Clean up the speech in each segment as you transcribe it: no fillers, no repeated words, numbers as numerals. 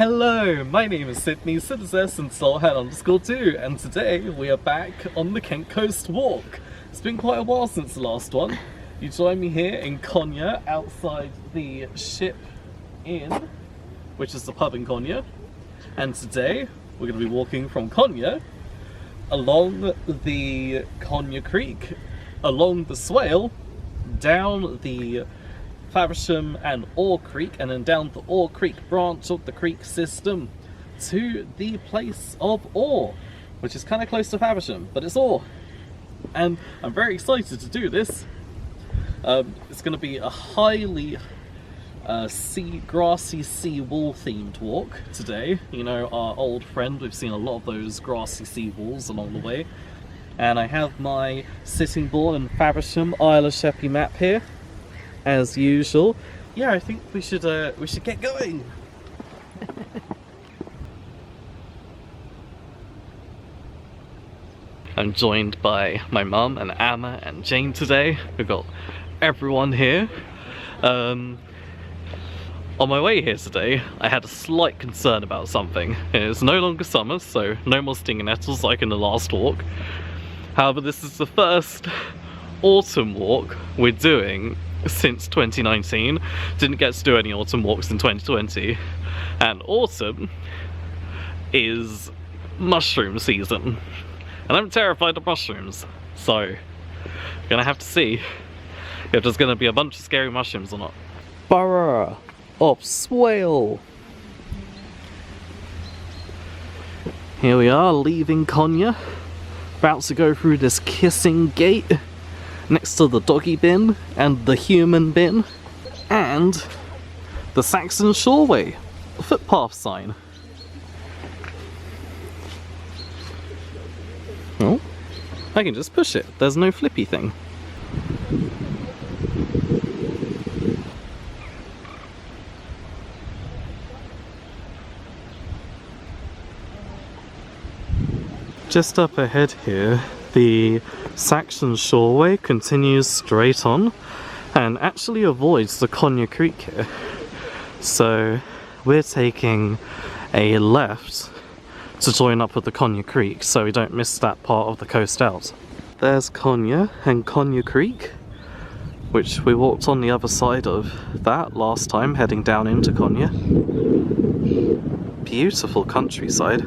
Hello, my name is Sydney, Sidders and Soulhead_2, and today we are back on the Kent Coast walk. It's been quite a while since the last one. You join me here in Conyer, outside the Ship Inn, which is the pub in Conyer. And today we're going to be walking from Conyer along the Conyer Creek, along the Swale, down the Faversham and Oare Creek, and then down the Oare Creek branch of the creek system to the place of Oare, which is kind of close to Faversham, but it's Oare. And I'm very excited to do this. It's going to be a highly grassy sea wall themed walk today. You know, our old friend, we've seen a lot of those grassy sea walls along the way. And I have my Sitting Bull and Faversham Isle of Sheppey map here, as usual. Yeah, I think we should get going. I'm joined by my mum and Amma and Jane today. We've got everyone here. On my way here today, I had a slight concern about something. It's no longer summer, so no more stinging nettles like in the last walk. However, this is the first autumn walk we're doing since 2019. Didn't get to do any autumn walks in 2020, and autumn is mushroom season, and I'm terrified of mushrooms, so we're gonna have to see if there's gonna be a bunch of scary mushrooms or not. Borough of Swale. Here we are, leaving Conyer, about to go through this kissing gate next to the doggy bin and the human bin and the Saxon Shoreway footpath sign. Oh, I can just push it. There's no flippy thing. Just up ahead here, the Saxon Shoreway continues straight on and actually avoids the Conyer Creek here. So we're taking a left to join up with the Conyer Creek so we don't miss that part of the coast out. There's Conyer and Conyer Creek, which we walked on the other side of that last time, heading down into Conyer. Beautiful countryside.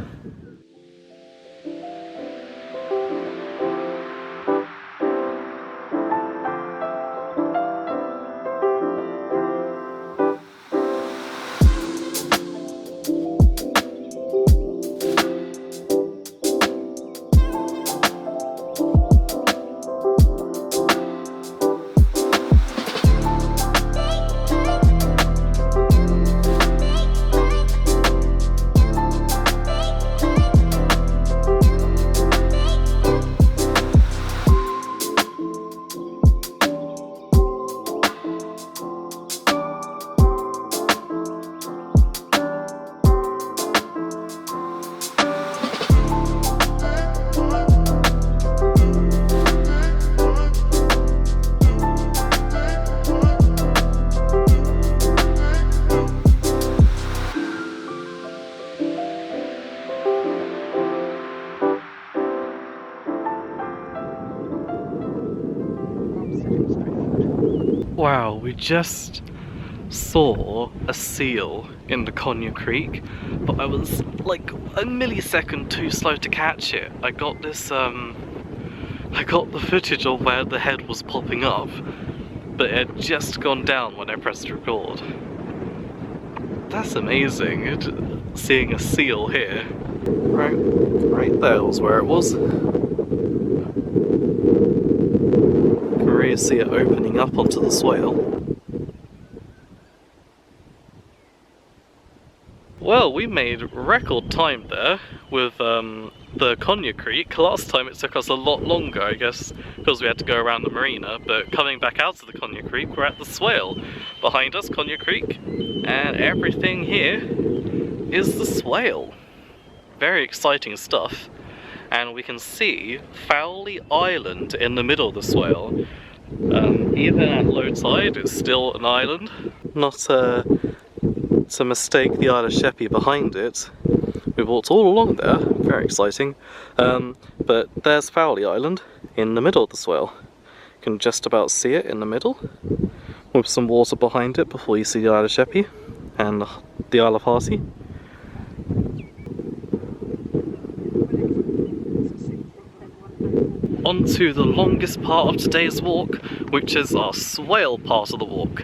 Wow, we just saw a seal in the Conyer Creek, but I was like a millisecond too slow to catch it. I got this, I got the footage of where the head was popping up, but it had just gone down when I pressed record. That's amazing, seeing a seal here. Right there was where it was. You see it opening up onto the swale. Well, we made record time there with the Conyer Creek. Last time it took us a lot longer, I guess, because we had to go around the marina, but coming back out of the Conyer Creek, we're at the Swale. Behind us, Conyer Creek, and everything here is the Swale. Very exciting stuff. And we can see Fowley Island in the middle of the Swale. Even at low tide, it's still an island. Not to mistake the Isle of Sheppey behind it. We walked all along there, very exciting. But there's Fowley Island in the middle of the swale. You can just about see it in the middle, with some water behind it before you see the Isle of Sheppey and the Isle of Harty. On to the longest part of today's walk, which is our swale part of the walk.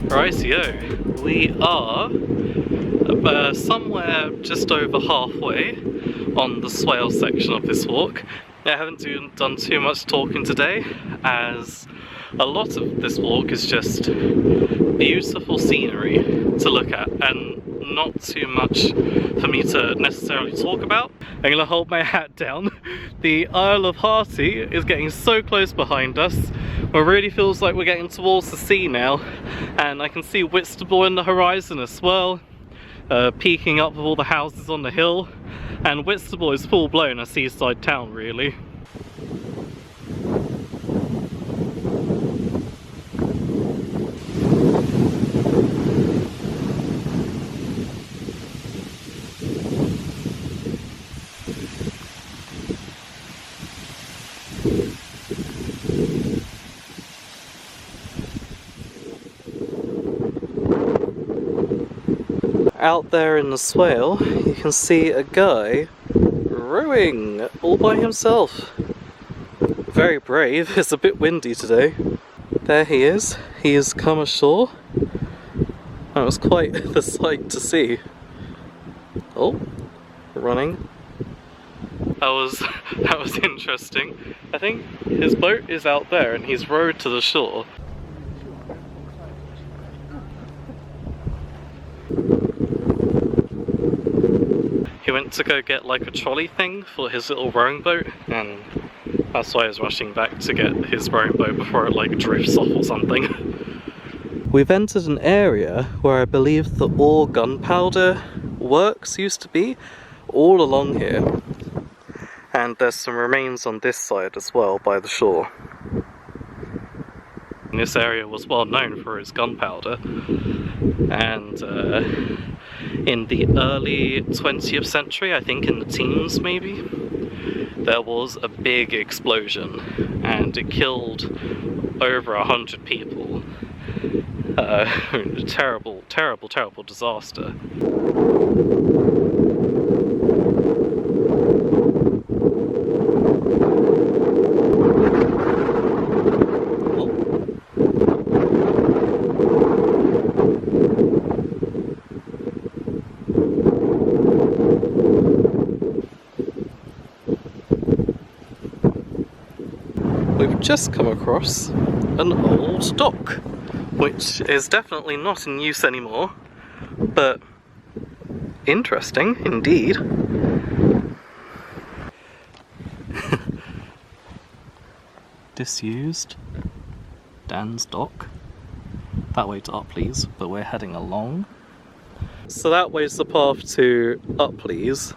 Rightio, we are somewhere just over halfway on the swale section of this walk. I haven't done too much talking today, as a lot of this walk is just beautiful scenery to look at and not too much for me to necessarily talk about. I'm gonna hold my hat down. The Isle of Harty is getting so close behind us. It really feels like we're getting towards the sea now, and I can see Whitstable in the horizon as well, peeking up with all the houses on the hill, and Whitstable is full blown a seaside town really. Out there in the swale, you can see a guy rowing all by himself. Very brave. It's a bit windy today. There he is. He has come ashore. That was quite the sight to see. Oh, running. That was interesting. I think his boat is out there and he's rowed to the shore. He went to go get like a trolley thing for his little rowing boat, and that's why he's rushing back to get his rowing boat before it like drifts off or something. We've entered an area where I believe the Oare gunpowder works used to be, all along here. And there's some remains on this side as well by the shore. And this area was well known for its gunpowder, and in the early 20th century, I think in the teens maybe, there was a big explosion and it killed over 100 people. Terrible, terrible, terrible disaster. We've just come across an old dock, which is definitely not in use anymore, but interesting indeed. Disused Dan's dock. That way to Uplees, but we're heading along. So that way's the path to Uplees,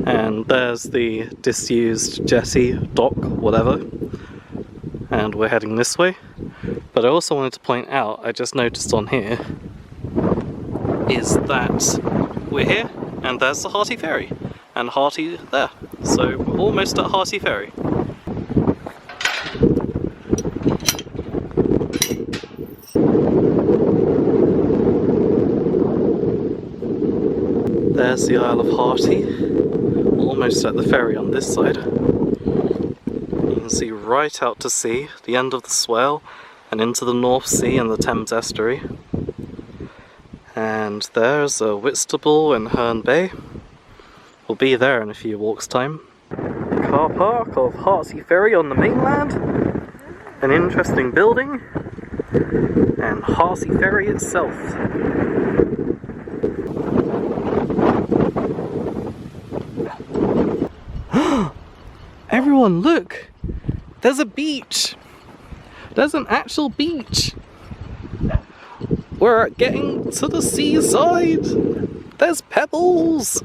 and there's the disused jetty, dock, whatever. and we're heading this way. But I also wanted to point out, I just noticed on here, is that we're here and there's the Harty Ferry and Harty there. So we're almost at Harty Ferry. There's the Isle of Harty, almost at the ferry on this side. You can see right out to sea, the end of the Swale, and into the North Sea and the Thames estuary. And there's Whitstable and Herne Bay. We'll be there in a few walks' time. Car park of Harty Ferry on the mainland. An interesting building. And Harty Ferry itself. Everyone, look! There's a beach! There's an actual beach! We're getting to the seaside! There's pebbles!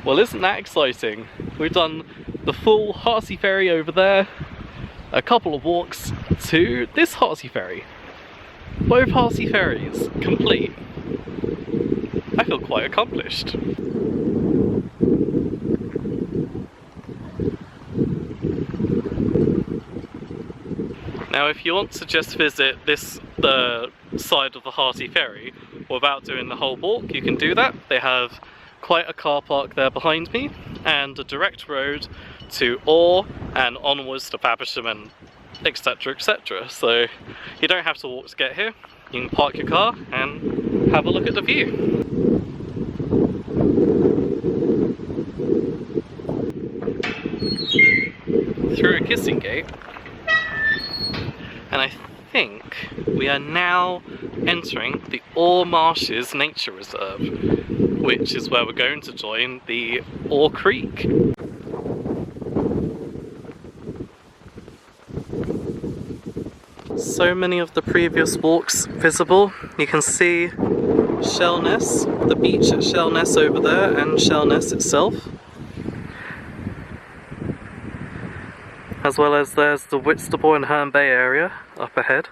Well, isn't that exciting? We've done the full Harty Ferry over there, a couple of walks to this Harty Ferry. Both Harty Ferries complete. I feel quite accomplished. Now if you want to just visit the side of the Harty Ferry without doing the whole walk, you can do that. They have quite a car park there behind me and a direct road to Oare and onwards to Faversham and etc, etc. So you don't have to walk to get here. You can park your car and have a look at the view. Through a kissing gate, and I think we are now entering the Oare Marshes Nature Reserve, which is where we're going to join the Oare Creek. So many of the previous walks visible. You can see Shellness, the beach at Shellness over there, and Shellness itself. As well as there's the Whitstable and Herne Bay area up ahead.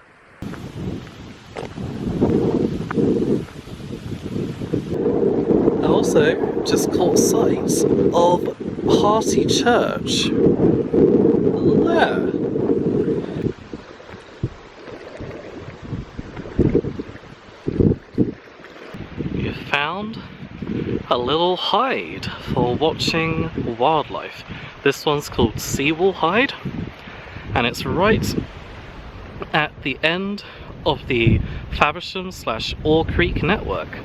I also just caught sight of Harty Church. There. We found a little hide for watching wildlife. This one's called Seawall Hide, and it's right at the end of the Faversham/Oare Creek network.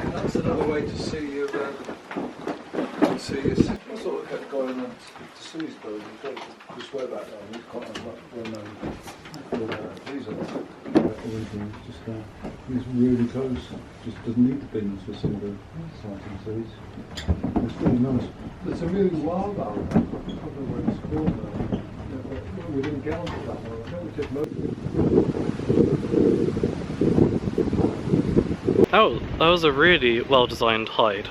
That's another way to see you. I sort of kept going on to see his building. You go to this way back there, and you've got a well-known these are he's really close. Just doesn't need the bins for some of the sightings. So it's really nice. It's a really wild island. I don't know where it's called. We didn't get onto that one. I think we did most. Oh, that was a really well-designed hide.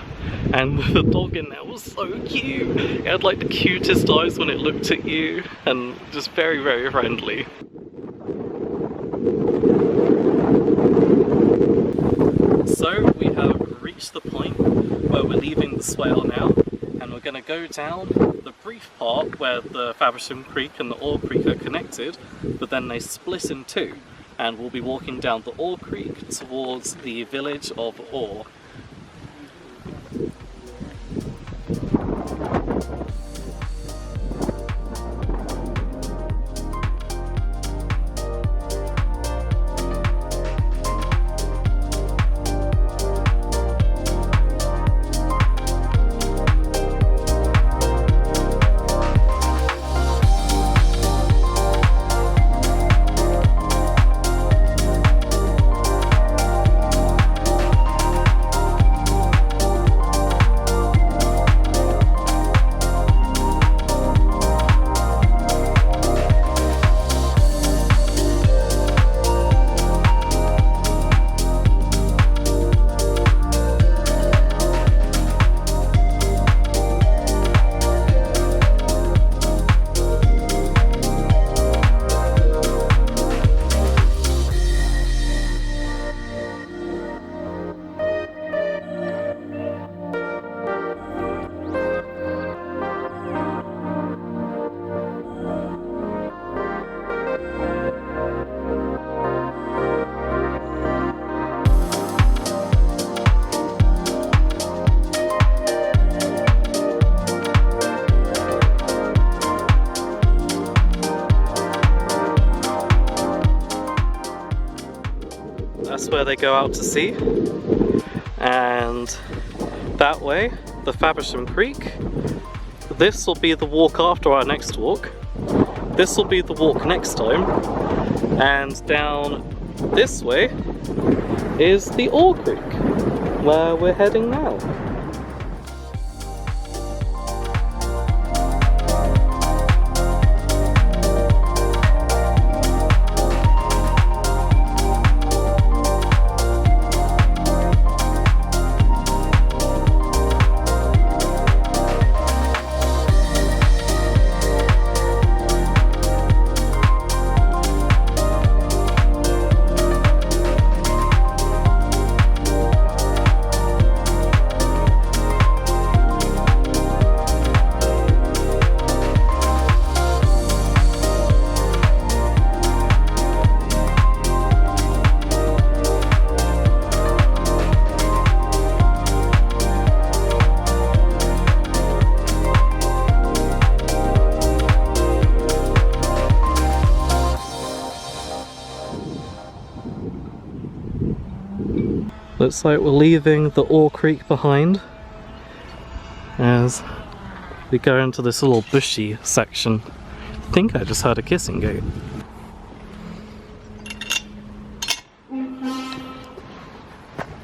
And the dog in there was so cute. It had like the cutest eyes when it looked at you, and just very, very friendly. So we have reached the point where we're leaving the Swale now, and we're going to go down the brief part where the Faversham Creek and the Oare Creek are connected, but then they split in two, and we'll be walking down the Oare Creek towards the village of Oare. where they go out to sea. And that way, the Faversham Creek. This will be the walk after our next walk. This will be the walk next time. And down this way is the Oare Creek, where we're heading now. Looks like we're leaving the Oare Creek behind as we go into this little bushy section. I think I just heard a kissing gate.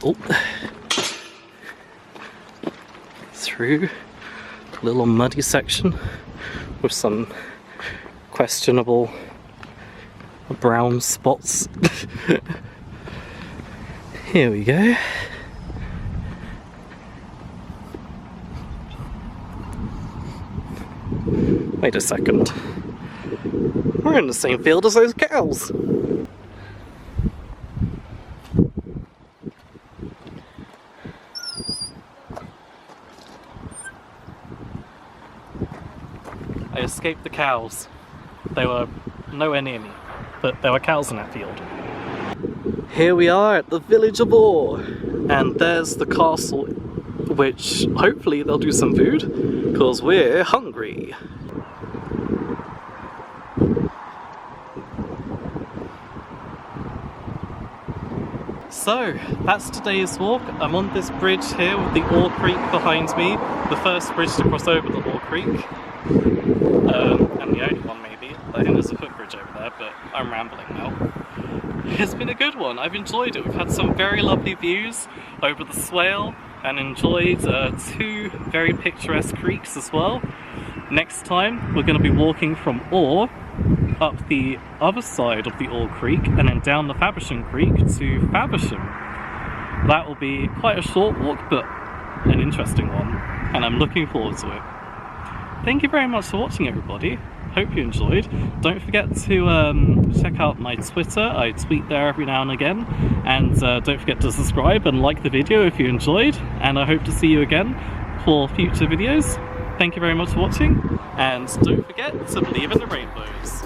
Oh. Through a little muddy section with some questionable brown spots. Here we go. Wait a second. We're in the same field as those cows. I escaped the cows. They were nowhere near me, but there were cows in that field. Here we are at the village of Oare, and there's the castle, which hopefully they'll do some food, because we're hungry. So, that's today's walk. I'm on this bridge here with the Oare Creek behind me, the first bridge to cross over the Oare Creek, and the only one maybe. I think there's a footbridge over there, but I'm rambling now. It's been a good one. I've enjoyed it. We've had some very lovely views over the Swale and enjoyed two very picturesque creeks as well. Next time we're going to be walking from Oare up the other side of the Oare Creek and then down the Faversham Creek to Faversham. That will be quite a short walk, but an interesting one, and I'm looking forward to it. Thank you very much for watching, everybody. Hope you enjoyed. Don't forget to check out my Twitter. I tweet there every now and again. And don't forget to subscribe and like the video if you enjoyed. And I hope to see you again for future videos. Thank you very much for watching. And don't forget to believe in the rainbows.